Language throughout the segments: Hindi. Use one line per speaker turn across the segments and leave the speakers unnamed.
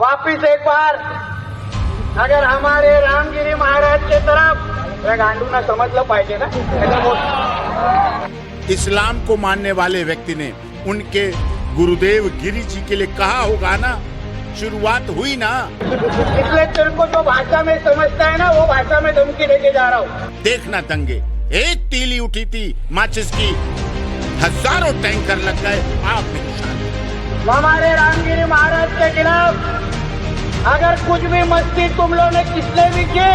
वापिस एक बार अगर हमारे रामगिरी महाराज के तरफ गांडू ना समझलं पाहिजे ना।
इस्लाम को मानने वाले व्यक्ति ने उनके गुरुदेव गिरी जी के लिए कहा होगा ना, शुरुआत हुई ना।
इसलिए तेरे को जो भाषा में समझता है ना वो भाषा में धमकी देके जा रहा हूँ।
देखना दंगे, एक तीली उठी थी माचिस की, हजारों टैंकर लग गए, आग में निशान।
हमारे रामगिरी महाराज के खिलाफ अगर कुछ भी मस्ती तुम लोगों ने किसने भी की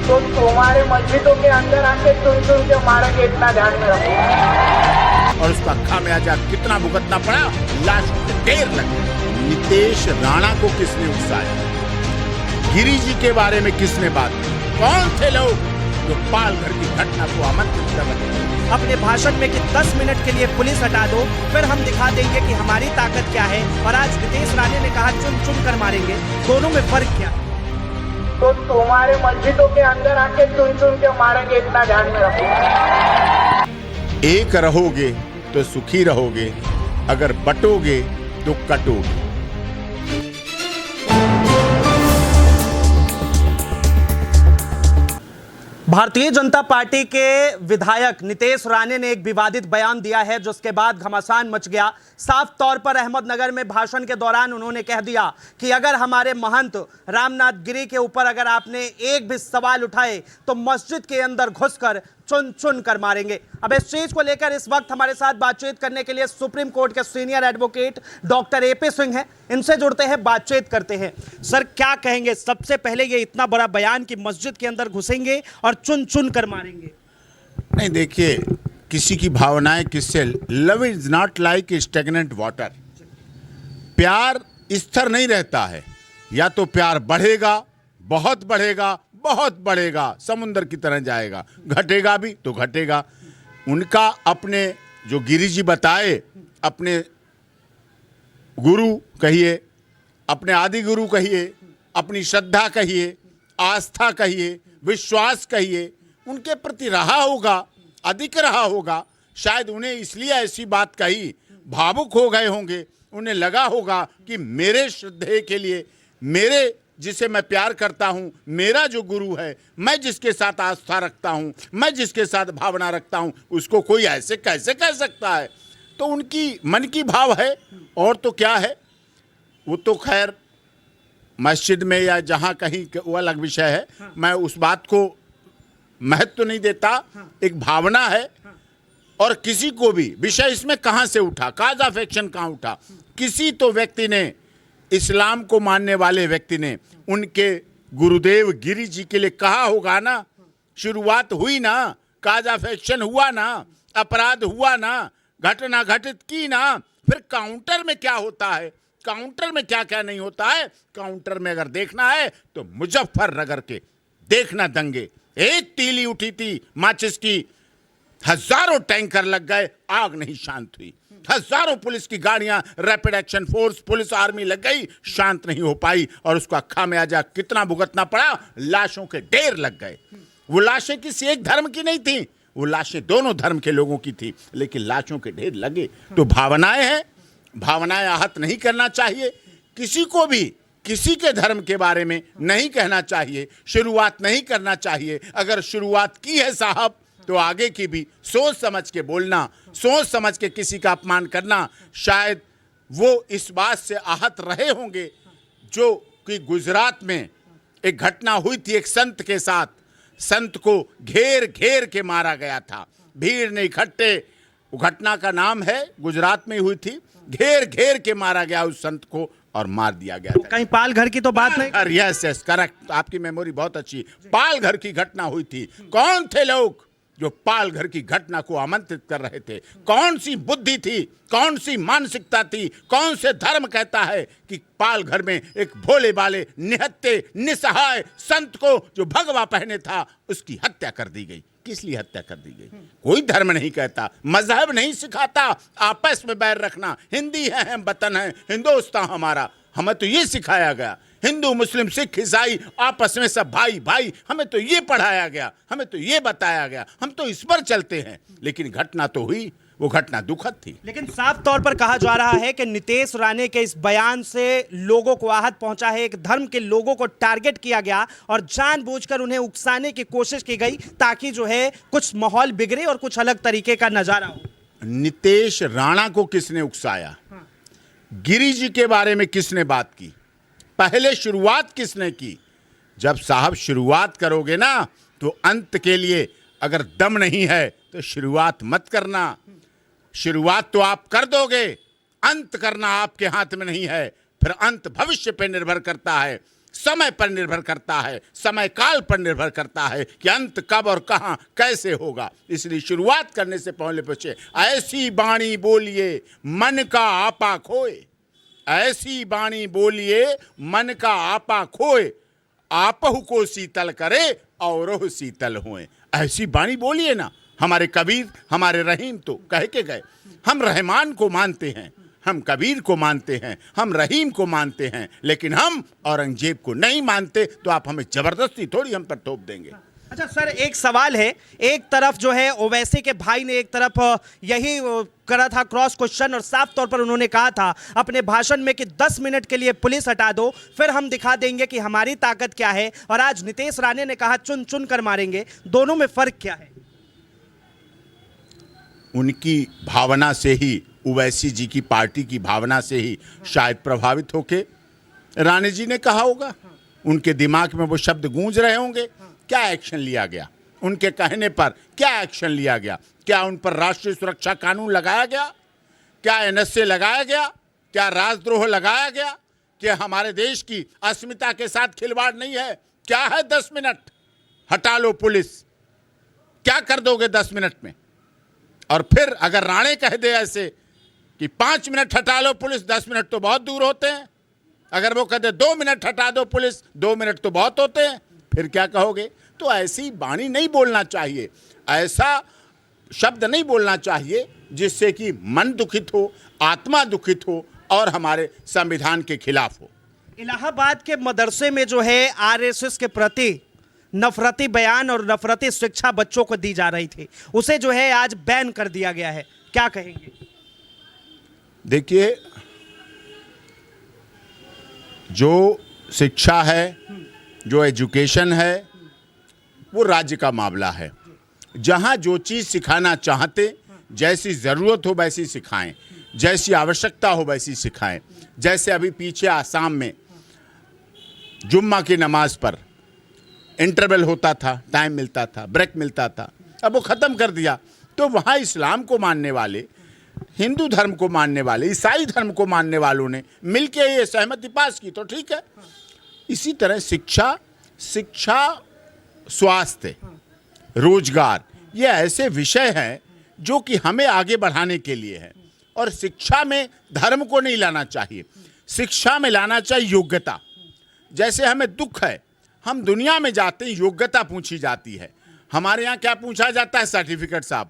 तो तुम्हारे मस्जिदों के अंदर आके चुन चुन के मारेंगे, इतना ध्यान में रखो।
और उसका खामियाजा कितना भुगतना पड़ा, लाशों के ढेर लगे। नितेश राणा को किसने उकसाया, गिरी जी के बारे में किसने बात की, कौन थे लोग जो पालघर की घटना को आमंत्रित कर रहे थे।
अपने भाषण में कि 10 मिनट के लिए पुलिस हटा दो, फिर हम दिखा देंगे कि हमारी ताकत क्या है। और आज नितेश राणे ने कहा चुन चुन कर मारेंगे, दोनों में फर्क क्या है?
तो तुम्हारे मस्जिदों के अंदर आके चुन चुन के मारेंगे, इतना ध्यान में रखो।
एक रहोगे तो सुखी रहोगे, अगर बटोगे तो कटोगे।
भारतीय जनता पार्टी के विधायक नितेश राणे ने एक विवादित बयान दिया है, जिसके बाद घमासान मच गया। साफ तौर पर अहमदनगर में भाषण के दौरान उन्होंने कह दिया कि अगर हमारे महंत रामनाथ गिरी के ऊपर अगर आपने एक भी सवाल उठाए तो मस्जिद के अंदर घुसकर चुन चुन कर मारेंगे। अब इस चीज को लेकर इस वक्त हमारे साथ बातचीत करने के लिए सुप्रीम कोर्ट के senior advocate doctor AP Singh हैं, इनसे जुड़ते हैं, बातचीत करते हैं। सर क्या कहेंगे, सबसे पहले ये इतना बड़ा बयान कि मस्जिद के अंदर घुसेंगे और चुन चुन कर मारेंगे?
नहीं, देखिए, किसी की भावनाएं किससे, love is not like stagnant water. प्यार स्थिर नहीं रहता है, या तो प्यार बढ़ेगा, बहुत बढ़ेगा, बहुत बढ़ेगा, समुद्र की तरह जाएगा, घटेगा भी तो घटेगा। उनका अपने जो गिरी जी बताए, अपने गुरु कहिए, अपने आदि गुरु कहिए, अपनी श्रद्धा कहिए, आस्था कहिए, विश्वास कहिए, उनके प्रति रहा होगा, अधिक रहा होगा। शायद उन्हें इसलिए ऐसी बात कही, भावुक हो गए होंगे, उन्हें लगा होगा कि मेरे श्रद्धे के लिए, मेरे जिसे मैं प्यार करता हूं, मेरा जो गुरु है, मैं जिसके साथ आस्था रखता हूं, मैं जिसके साथ भावना रखता हूं, उसको कोई ऐसे कैसे कह सकता है। तो उनकी मन की भाव है, और तो क्या है, वो तो खैर मस्जिद में या जहां कहीं वो अलग विषय है। मैं उस बात को महत्व तो नहीं देता, एक भावना है। और किसी को भी विषय इसमें कहां से उठा, काज ऑफ एक्शन कहां उठा, किसी तो व्यक्ति ने, इस्लाम को मानने वाले व्यक्ति ने उनके गुरुदेव गिरी जी के लिए कहा होगा ना, शुरुआत हुई ना, काज ऑफ एक्शन हुआ ना, अपराध हुआ ना, घटना घटित की ना। फिर काउंटर में क्या होता है, काउंटर में क्या क्या नहीं होता है। काउंटर में अगर देखना है तो मुजफ्फरनगर के देखना दंगे, एक तीली उठी थी माचिस की, हजारों टैंकर लग गए, आग नहीं शांत हुई। हजारों पुलिस की गाड़ियां, rapid action force, police army लग गई, शांत नहीं हो पाई। और उसका खामियाजा कितना भुगतना पड़ा, लाशों के ढेर लग गए। वो लाशें किसी एक धर्म की नहीं थी, वो लाशें दोनों धर्म के लोगों की थी, लेकिन लाशों के ढेर लगे। तो भावनाएं हैं, भावनाएं आहत नहीं करना चाहिए। किसी को भी किसी के धर्म के बारे में नहीं कहना चाहिए, शुरुआत नहीं करना चाहिए। अगर शुरुआत की है साहब, तो आगे की भी सोच समझ के बोलना, सोच समझ के किसी का अपमान करना। शायद वो इस बात से आहत रहे होंगे जो कि गुजरात में एक घटना हुई थी एक संत के साथ। संत को घेर घेर के मारा गया था, भीड़ ने इकट्ठे, वो घटना का नाम है, गुजरात में हुई थी, घेर घेर के मारा गया उस संत को और मार दिया गया था।
कहीं पालघर की तो बात नहीं?
यस यस करेक्ट, आपकी मेमोरी बहुत अच्छी। पालघर की घटना हुई थी। कौन थे लोग जो पालघर की घटना को आमंत्रित कर रहे थे? कौन सी बुद्धि थी, कौन सी मानसिकता थी, कौन से धर्म कहता है कि पालघर में एक भोले भाले निहत्ते निसहाय संत को जो भगवा पहने था उसकी हत्या कर दी गई? किस लिए हत्या कर दी गई? कोई धर्म नहीं कहता, मजहब नहीं सिखाता आपस में बैर रखना। हिंदी है हम, वतन है हिंदुस्तान हमारा, हमें तो ये सिखाया गया। हिंदू मुस्लिम सिख ईसाई आपस में सब भाई भाई, हमें तो ये पढ़ाया गया, हमें तो ये बताया गया, हम तो इस पर चलते हैं। लेकिन घटना तो हुई, वो घटना दुखद थी।
लेकिन साफ तौर पर कहा जा रहा है कि नीतीश राणे के इस बयान से लोगों को आहत पहुंचा है, एक धर्म के लोगों को टारगेट किया गया और जानबूझकर उन्हें उकसाने की कोशिश की गई ताकि जो है कुछ माहौल बिगड़े और कुछ अलग तरीके का नजारा हो।
नीतीश राणा को किसने उकसाया? गिरी जी के बारे में किसने बात की? पहले शुरुआत किसने की? जब साहब शुरुआत करोगे ना तो अंत के लिए अगर दम नहीं है तो शुरुआत मत करना। शुरुआत तो आप कर दोगे, अंत करना आपके हाथ में नहीं है। फिर अंत भविष्य पर निर्भर करता है, समय पर निर्भर करता है, समय काल पर निर्भर करता है कि अंत कब और कहां कैसे होगा। इसलिए शुरुआत करने से पहले पूछे, ऐसी बाणी बोलिए मन का आपा खोए, ऐसी बाणी बोलिए मन का आपा खोए, आपहु को शीतल करे और शीतल होए। ऐसी बाणी बोलिए ना। हमारे कबीर, हमारे रहीम तो कह के गए। हम रहमान को मानते हैं, हम कबीर को मानते हैं, हम रहीम को मानते हैं, लेकिन हम औरंगजेब को नहीं मानते। तो आप हमें जबरदस्ती थोड़ी हम पर थोप देंगे।
अच्छा सर, एक सवाल है, एक तरफ जो है ओवैसी के भाई ने एक तरफ यही करा था क्रॉस क्वेश्चन और साफ तौर पर उन्होंने कहा था अपने भाषण में कि 10 मिनट के लिए पुलिस हटा दो फिर हम दिखा देंगे कि हमारी ताकत क्या है, और आज नीतीश राणे ने कहा चुन चुन कर मारेंगे। दोनों में फर्क क्या है?
उनकी भावना से ही, ओवैसी जी की पार्टी की भावना से ही शायद प्रभावित होके राणे जी ने कहा होगा। उनके दिमाग में वो शब्द गूंज रहे होंगे। क्या एक्शन लिया गया? उनके कहने पर क्या एक्शन लिया गया? क्या उन पर राष्ट्रीय सुरक्षा कानून लगाया गया? क्या एनएसए लगाया गया? क्या राजद्रोह लगाया गया? क्या हमारे देश की अस्मिता के साथ खिलवाड़ नहीं है? क्या है 10 मिनट हटा लो पुलिस, क्या कर दोगे 10 मिनट में? और फिर अगर राणे कह दे ऐसे कि 5 मिनट हटा लो पुलिस, 10 मिनट तो बहुत दूर होते हैं। अगर वो कहते 2 मिनट हटा दो पुलिस, 2 मिनट तो बहुत होते हैं, फिर क्या कहोगे? तो ऐसी वाणी नहीं बोलना चाहिए, ऐसा शब्द नहीं बोलना चाहिए जिससे कि मन दुखित हो, आत्मा दुखित हो और हमारे संविधान के खिलाफ हो।
इलाहाबाद के मदरसे में जो है आरएसएस के प्रति नफरती बयान और नफरती शिक्षा बच्चों को दी जा रही थी, उसे जो है आज बैन कर दिया गया है, क्या कहेंगे?
देखिए, जो शिक्षा है, जो एजुकेशन है, वो राज्य का मामला है। जहाँ जो चीज़ सिखाना चाहते, जैसी ज़रूरत हो वैसी सिखाएं, जैसी आवश्यकता हो वैसी सिखाएं। जैसे अभी पीछे आसाम में जुम्मा की नमाज पर इंटरवल होता था, टाइम मिलता था, ब्रेक मिलता था, अब वो ख़त्म कर दिया। तो वहाँ इस्लाम को मानने वाले, हिंदू धर्म को मानने वाले, ईसाई धर्म को मानने वालों ने मिलकर ये सहमति पास की, तो ठीक है। इसी तरह शिक्षा, स्वास्थ्य, रोजगार, ये ऐसे विषय हैं जो कि हमें आगे बढ़ाने के लिए है। और शिक्षा में धर्म को नहीं लाना चाहिए, शिक्षा में लाना चाहिए योग्यता। जैसे हमें दुख है, हम दुनिया में जाते हैं, योग्यता पूछी जाती है। हमारे यहाँ क्या पूछा जाता है? सर्टिफिकेट। साहब,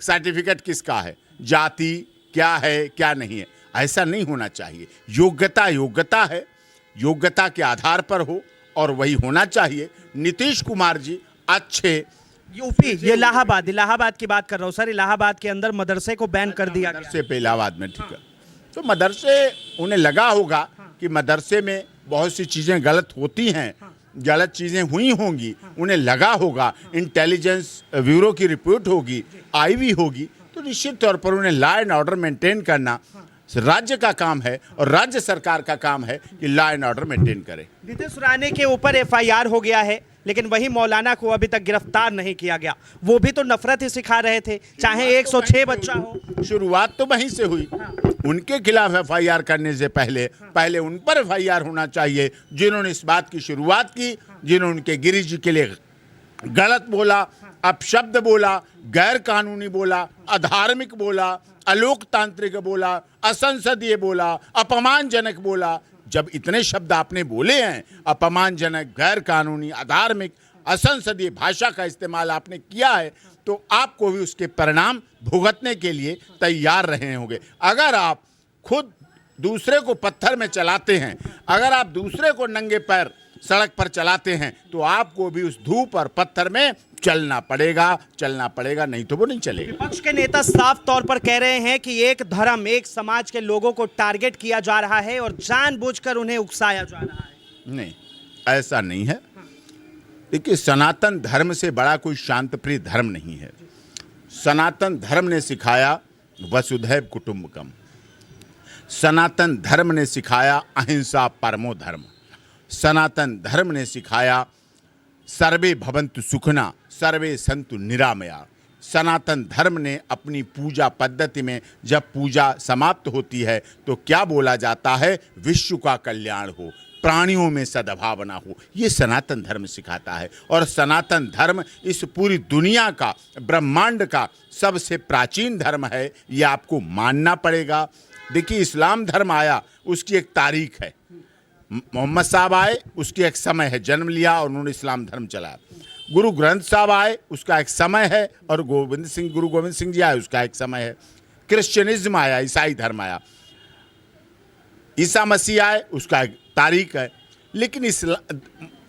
सर्टिफिकेट किसका है? जाति क्या है, क्या नहीं है? ऐसा नहीं होना चाहिए। योग्यता योग्यता है, योग्यता के आधार पर हो और वही होना चाहिए। नीतीश कुमार जी अच्छे
यूपी, ये इलाहाबाद की बात कर रहा हूँ सर। इलाहाबाद के अंदर मदरसे को बैन कर दिया गया।
मदरसे पे इलाहाबाद में, ठीक है। तो मदरसे, उन्हें लगा होगा कि मदरसे में बहुत सी चीज़ें गलत होती हैं, गलत चीज़ें हुई होंगी, उन्हें लगा होगा, इंटेलिजेंस ब्यूरो की रिपोर्ट होगी, आईवी होगी, तो निश्चित तौर पर उन्हें लॉ एंड ऑर्डर मेंटेन करना राज्य का काम है और राज्य सरकार का काम है कि लॉ एंड ऑर्डर मेंटेन करे।
नीतीश राणे के ऊपर एफआईआर हो गया है, लेकिन वही मौलाना को अभी तक गिरफ्तार नहीं किया गया। वो भी तो नफरत ही सिखा रहे थे, चाहे 106 बच्चा हो।
शुरुआत तो वहीं से हुई। उनके खिलाफ एफआईआर करने से पहले उन पर एफआईआर होना चाहिए जिन्होंने इस बात की शुरुआत की, जिन्होंने उनके गिरी जी के लिए गलत बोला, अपशब्द बोला, गैर कानूनी बोला, अधार्मिक बोला, अलोकतांत्रिक बोला, असंसदीय बोला, अपमानजनक बोला। जब इतने शब्द आपने बोले हैं, अपमानजनक, गैर कानूनी, अधार्मिक, असंसदीय भाषा का इस्तेमाल आपने किया है, तो आपको भी उसके परिणाम भुगतने के लिए तैयार रहे होंगे। अगर आप खुद दूसरे को पत्थर में चलाते हैं, अगर आप दूसरे को नंगे पैर सड़क पर चलाते हैं, तो आपको भी उस धूप और पत्थर में चलना पड़ेगा, नहीं तो वो नहीं चलेगा।
विपक्ष के नेता साफ तौर पर कह रहे हैं कि एक धर्म, एक समाज के लोगों को टारगेट किया जा रहा है और जानबूझकर उन्हें उकसाया जा रहा है।
नहीं, ऐसा नहीं है। देखिए, सनातन धर्म से बड़ा कोई शांतिप्रिय धर्म नहीं है। सनातन धर्म ने सिखाया वसुधैव कुटुंबकम। सनातन धर्म ने सिखाया अहिंसा परमो धर्म। सनातन धर्म ने सिखाया सर्वे भवन्तु सुखना सर्वे सन्तु निरामया। सनातन धर्म ने अपनी पूजा पद्धति में जब पूजा समाप्त होती है तो क्या बोला जाता है? विश्व का कल्याण हो, प्राणियों में सद्भावना हो। ये सनातन धर्म सिखाता है और सनातन धर्म इस पूरी दुनिया का, ब्रह्मांड का सबसे प्राचीन धर्म है। ये आपको मानना पड़ेगा। देखिए, इस्लाम धर्म आया, उसकी एक तारीख है। मोहम्मद साहब आए, उसकी एक समय है, जन्म लिया और उन्होंने इस्लाम धर्म चलाया। गुरु ग्रंथ साहब आए, उसका एक समय है, और गुरु गोविंद सिंह जी आए, उसका एक समय है। क्रिश्चियनिज्म आया, ईसाई धर्म आया, ईसा मसीह आए, उसका एक तारीख है। लेकिन इस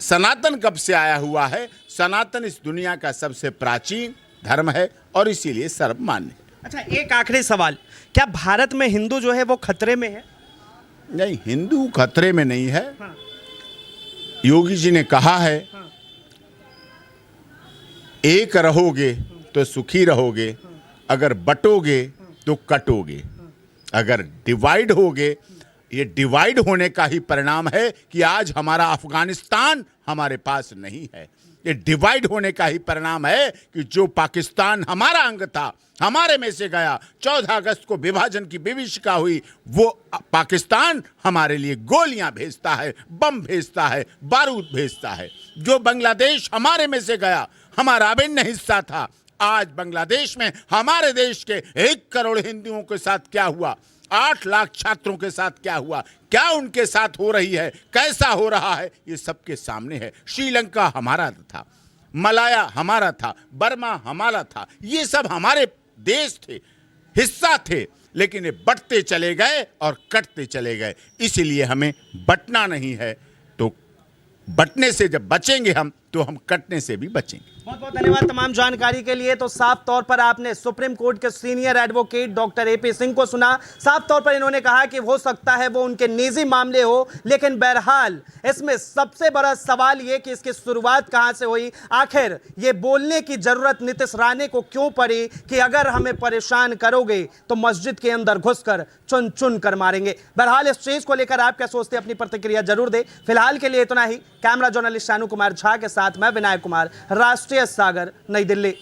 सनातन कब से आया हुआ है? सनातन इस दुनिया का सबसे प्राचीन धर्म है और इसीलिए सर्वमान्य।
अच्छा, एक आखिरी सवाल, क्या भारत में हिंदू जो है वो खतरे में है?
नहीं, हिंदू खतरे में नहीं है।
हाँ।
योगी जी ने कहा है, एक रहोगे तो सुखी रहोगे, अगर बटोगे तो कटोगे, अगर डिवाइड होगे। ये डिवाइड होने का ही परिणाम है कि आज हमारा अफगानिस्तान हमारे पास नहीं है। ये डिवाइड होने का ही परिणाम है कि जो पाकिस्तान हमारा अंग था, हमारे में से गया, 14 अगस्त को विभाजन की विभीषिका हुई, वो पाकिस्तान हमारे लिए गोलियां भेजता है, बम भेजता है, बारूद भेजता है। जो बांग्लादेश हमारे में से गया, हमारा अभिन्न हिस्सा था, आज बांग्लादेश में हमारे देश के 1 करोड़ हिंदुओं के साथ क्या हुआ, 8 लाख छात्रों के साथ क्या हुआ, क्या उनके साथ हो रही है, कैसा हो रहा है, ये सबके सामने है। श्रीलंका हमारा था, मलाया हमारा था, बर्मा हमारा था, ये सब हमारे देश थे, हिस्सा थे। लेकिन ये बंटते चले गए और कटते चले गए। इसलिए हमें बंटना नहीं है। तो बंटने से जब बचेंगे हम, तो हम कटने से भी बचेंगे।
बहुत बहुत धन्यवाद तमाम जानकारी के लिए। तो साफ तौर पर आपने सुप्रीम कोर्ट के senior advocate doctor AP Singh को सुना। साफ तौर पर इन्होंने कहा कि हो सकता है वो उनके निजी मामले हो, लेकिन बहरहाल इसमें सबसे बड़ा सवाल ये कि इसकी शुरुआत कहां से हुई। आखिर ये बोलने की जरूरत नीतीश राणे को क्यों पड़ी कि अगर हमें परेशान करोगे तो मस्जिद के अंदर घुसकर चुन चुन कर मारेंगे। बहरहाल इस चीज को लेकर आप क्या सोचते हैं, अपनी प्रतिक्रिया जरूर दें। फिलहाल के लिए इतना ही। कैमरा जर्नलिस्ट शानू कुमार झा के साथ मैं विनायक कुमार, राष्ट्रीय सागर, नई दिल्ली।